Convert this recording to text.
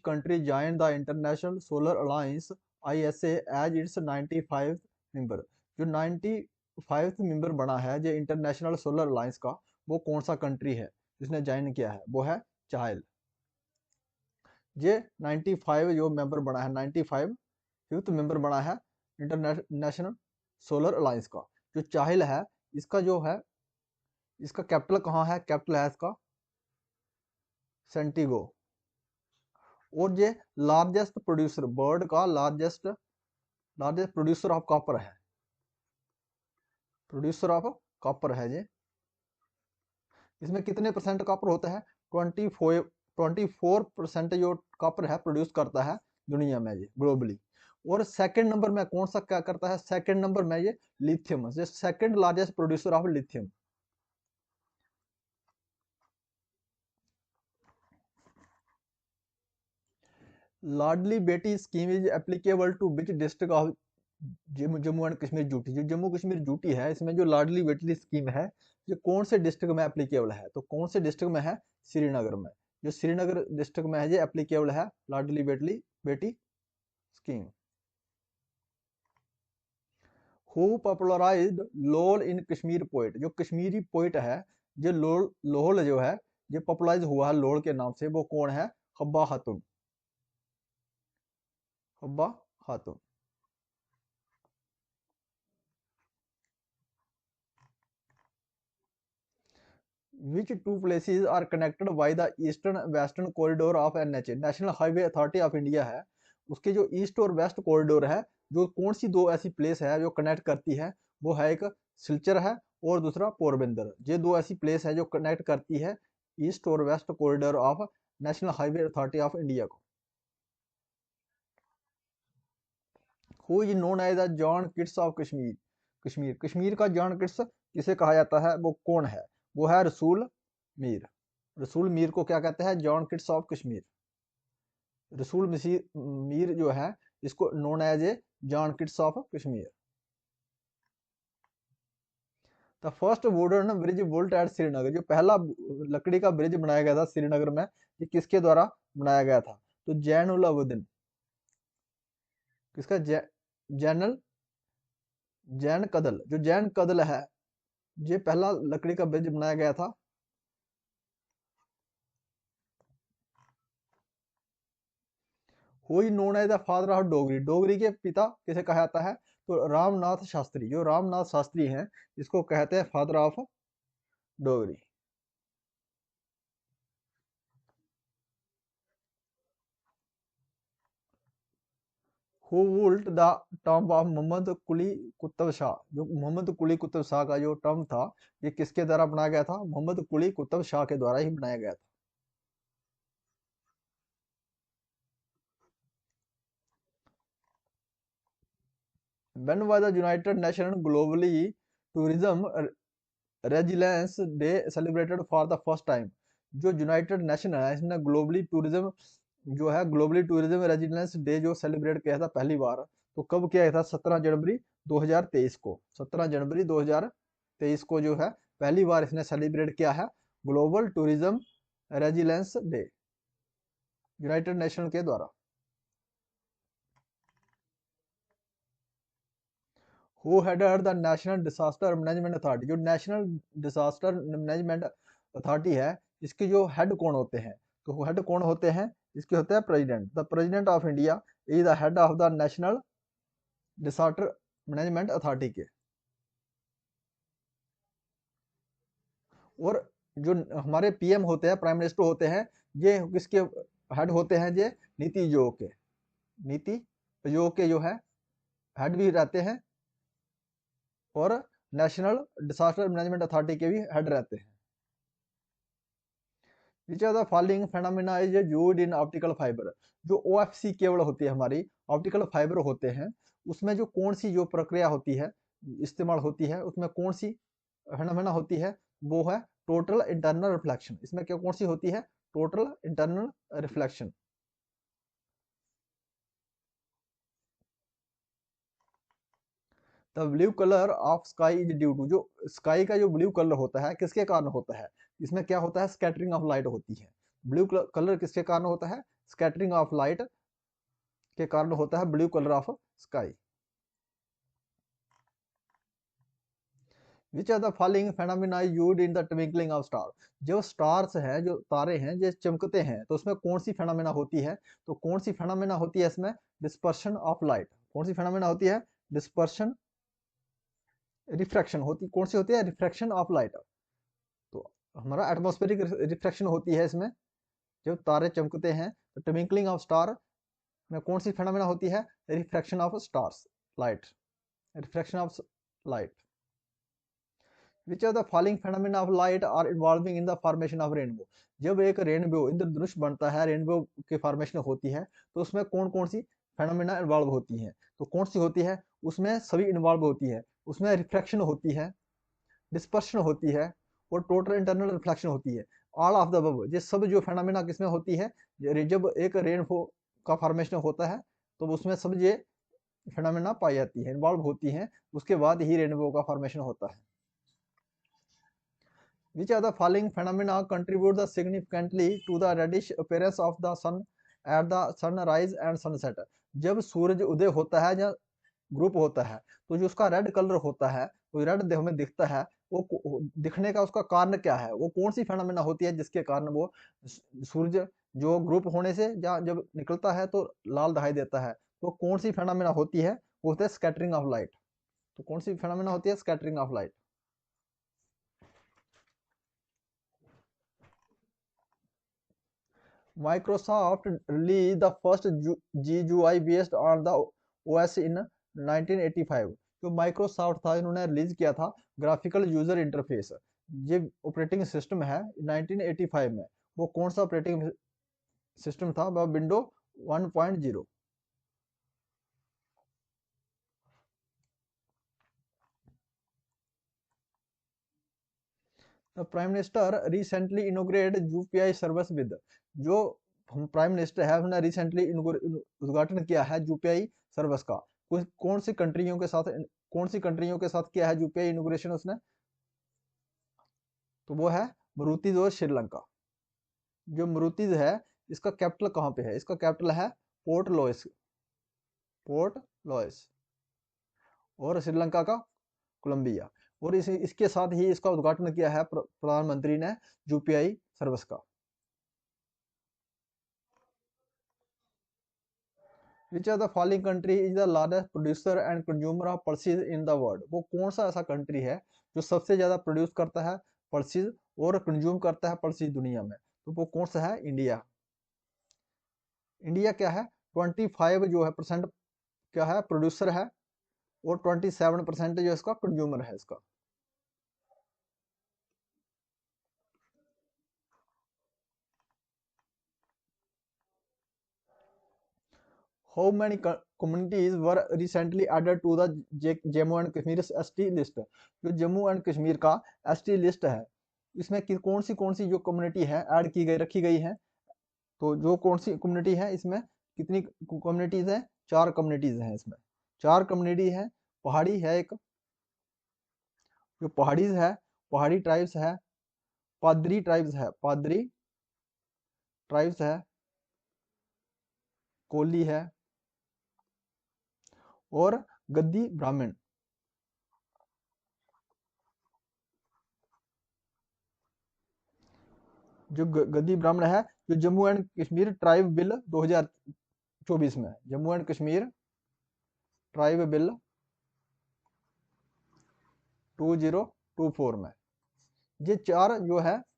country joined the International Solar Alliance ISA as its 95th member? जो 95th member बना है जो international solar alliance का, वो कौन सा कंट्री है जिसने ज्वाइन किया है? वो है चाइल्ड। ये 95 जो मेंबर बना है, 95 फिफ्थ मेंबर बना है इंटरनेशनल सोलर अलायंस का, जो चाइल्ड है। इसका जो है, इसका कैपिटल कहाँ है? कैपिटल है इसका सेंटिगो। और ये लार्जेस्ट प्रोड्यूसर, वर्ल्ड का लार्जेस्ट प्रोड्यूसर ऑफ कॉपर है, प्रोड्यूसर ऑफ कॉपर है ये। इसमें कितने परसेंट कॉपर होता है? 24% जो कॉपर है प्रोड्यूस करता है दुनिया में ये, ग्लोबली। और सेकंड नंबर में कौन सा क्या करता है? सेकंड नंबर में ये लिथियम, ये second largest producer of lithium. Ladli Beti scheme is applicable to which district of Jammu and Kashmir UT? जो जम्मू कश्मीर यूटी है, इसमें जो लाडली बेटी स्कीम है, ये कौन से डिस्ट्रिक्ट में एप्लीकेबल है? तो कौन से डिस्ट्रिक्ट में है? श्रीनगर में। जो श्रीनगर डिस्ट्रिक्ट में है ये एप्लीकेबल है लाडली Beti scheme. Who popularised lol in Kashmir poet? जो कश्मीरी पोइट है, जो लोल जो है, ये पॉपुलराइज हुआ है लोल के नाम से, वो कौन है? हब्बा खातून, हब्बा खातून। Which two places are connected by the eastern western corridor of NHA? National highway authority of India है, उसके जो ईस्ट और वेस्ट कॉरिडोर है, जो कौन सी दो ऐसी प्लेस है जो कनेक्ट करती है? वो है एक सिलचर है और दूसरा पोरबंदर। ये दो ऐसी प्लेस है जो कनेक्ट करती है ईस्ट और west corridor of national highway authority of India को। Who is known as the John Keats of Kashmir? Kashmir का जॉन किट्स किसे कहा जाता है? वो कौन है? वो है रसूल मीर। रसूल मीर को क्या कहते हैं? John Keats of Kashmir. Rasool Mir जो है, इसको known as a John Keats of Kashmir. The first wooden bridge built at Srinagar? जो पहला लकड़ी का ब्रिज बनाया गया था श्रीनगर में, ये किसके द्वारा बनाया गया था? तो जैनुल अबदीन। किसका? जैनल जैन कदल। जो जैन कदल है, ये पहला लकड़ी का ब्रिज बनाया गया था। Who is known as the father of Dogri? Dogri के पिता किसे कहा जाता है? तो रामनाथ शास्त्री। जो रामनाथ शास्त्री हैं, इसको कहते हैं father of Dogri. Who built the tomb of Mohammad Quli Qutub Shah? जो मोहम्मद कुली कुतुब शाह का जो टॉम्ब था, ये किसके द्वारा बनाया गया था? मोहम्मद कुली कुतुब शाह के द्वारा ही बनाया गया था। When was the United Nations Globally Tourism resilience day celebrated for the first time? जो यूनाइटेड नेशन है, इसने ग्लोबली टूरिज्म जो है, ग्लोबली टूरिज्म रेजिलेंस डे जो सेलिब्रेट किया था पहली बार, तो कब किया था? 17 जनवरी 2023 को। 17 जनवरी 2023 को जो है पहली बार इसने सेलिब्रेट किया है global tourism resilience day, United nation के द्वारा। Who headed the national disaster management authority? जो नेशनल डिजास्टर मैनेजमेंट अथॉरिटी है, इसके जो हेड कौन होते हैं? तो हेड कौन होते हैं? इसके होते हैं president. The president of India is the head of the national disaster management authority के। और जो हमारे पीएम होते हैं, प्राइम मिनिस्टर होते हैं, ये किसके हेड होते हैं? ये नीति आयोग के, नीति आयोग के जो है हेड भी रहते हैं, और नेशनल डिजास्टर मैनेजमेंट अथॉरिटी के भी हेड रहते हैं। Which are the following phenomena is used in optical fibre? जो ओएफसी केबल होती है हमारी, ऑप्टिकल फाइबर होते हैं, उसमें जो कौन सी जो प्रक्रिया होती है, इस्तेमाल होती है, उसमें कौन सी फेनोमेना होती है? वो है टोटल इंटरनल रिफ्लेक्शन। इसमें क्या कौन सी होती है? Total internal reflection. The blue colour of sky is due to? जो स्काई का जो ब्लू कलर होता है, किसके कारण होता है? इसमें क्या होता है? स्कैटरिंग ऑफ लाइट होती है। ब्लू कलर किसके कारण होता है? स्कैटरिंग ऑफ लाइट के कारण होता है blue colour of sky. Which are the following phenomena used in the twinkling of star. जो स्टार्स हैं, जो तारे हैं, जो चमकते हैं, तो उसमें कौन सी फेनोमेना होती है? तो कौन सी फेनोमेना होती है इसमें? Dispersion of light. कौन सी फेनोमेना होती है? डिस्पर्शन, रिफ्रैक्शन होती, कौन सी होती है? Refraction of light. तो हमारा एटमॉस्फेरिक रिफ्रैक्शन होती है इसमें, जब तारे चमकते हैं। तो ट्विंकलिंग ऑफ स्टार में कौन सी फेनोमेना होती है? Refraction of stars light, refraction of light. Which are the following phenomena of light are involving in the formation of rainbow. जब एक रेनबो, इंद्रधनुष बनता है, रेनबो की फॉर्मेशन होती है, तो उसमें कौन कौन सी फेनोमेना इन्वॉल्व होती हैं? तो कौन सी होती है? उसमें सभी इन्वॉल्व होती है। उसमें रिफ्रैक्शन होती है, डिस्पर्शन होती है, और टोटल इंटरनल रिफ्लेक्शन होती है। ऑल ऑफ द अबव, ये सब जो फेनोमेना किसमें होती है? जब एक रेनबो का फॉर्मेशन होता है, तो उसमें सब ये फेनोमेना पाई जाती है, इन्वॉल्व होती हैं। उसके बाद ही रेनबो का फॉर्मेशन होता है। Which are the following phenomena contribute the significantly to the reddish appearance of the sun at the sunrise and sunset? जब सूरज उदय होता है या ग्रुप होता है, तो जो उसका रेड कलर होता है, वो रेड हमें दिखता है, वो दिखने का उसका कारण क्या है? वो कौन सी फेनोमेना होती है जिसके कारण वो सूरज जो ग्रुप होने से या जब निकलता है तो लाल दिखाई देता है? तो कौन सी फेनोमेना होती है? वो होता है स्कैटरिंग ऑफ लाइट। तो कौन सी फेनोमेना होती है? Scattering of light. Microsoft released the first GUI based on the OS in 1985। जो माइक्रोसॉफ्ट था, इन्होंने रिलीज किया था ग्राफिकल यूजर इंटरफेस, ये ऑपरेटिंग सिस्टम है 1985 में। वो कौन सा ऑपरेटिंग सिस्टम था? वह window 1.0। Prime minister recently inaugurated UPI service with. जो प्राइम मिनिस्टर है, उन्होंने रिसेंटली उद्घाटन किया है यूपीआई सर्विस का। कौन सी कंट्रियों के साथ, कौन सी कंट्रियों के साथ किया है यूपीआई इनोग्रेशन उसने? तो वो है मरूतीज और श्रीलंका। जो मरूतीज है, इसका कैपिटल कहाँ पे है? इसका कैपिटल है पोर्ट लुइस, पोर्ट लुइस। और श्रीलंका का कोलंबिया। और इसके साथ ही इसका उद्घाटन किया है प्रधानमंत्री ने यूपीआई सर्विस का। Which of the following country is the largest producer and consumer of pulses in the world? वो कौन सा ऐसा कंट्री है जो सबसे ज्यादा प्रोड्यूस करता है पल्सेस और कंज्यूम करता है पल्सेस दुनिया में? तो वो कौन सा है? इंडिया। इंडिया क्या है? 25 जो है परसेंट क्या है? प्रोड्यूसर है, और 27% जो इसका कंज्यूमर है इसका। How many communities were recently added to the Jammu and Kashmir ST list? जो जम्मू एंड कश्मीर का ST लिस्ट है, इसमें कौन सी जो कम्युनिटी है ऐड की गई, रखी गई है? तो जो कौन सी कम्युनिटी है, इसमें कितनी कम्युनिटीज हैं? 4 कम्युनिटीज हैं इसमें। 4 कम्युनिटी है। पहाड़ी है एक, जो पहाड़ीज है, पहाड़ी ट्राइब्स है, पादरी ट्राइब्स है, पादरी ट्राइब्स है, कोली है, और गद्दी ब्राह्मण। जो गद्दी ब्राह्मण है, जो Jammu and Kashmir tribe bill 2024 में, Jammu and Kashmir tribe bill 2024 में, ये 4 जो है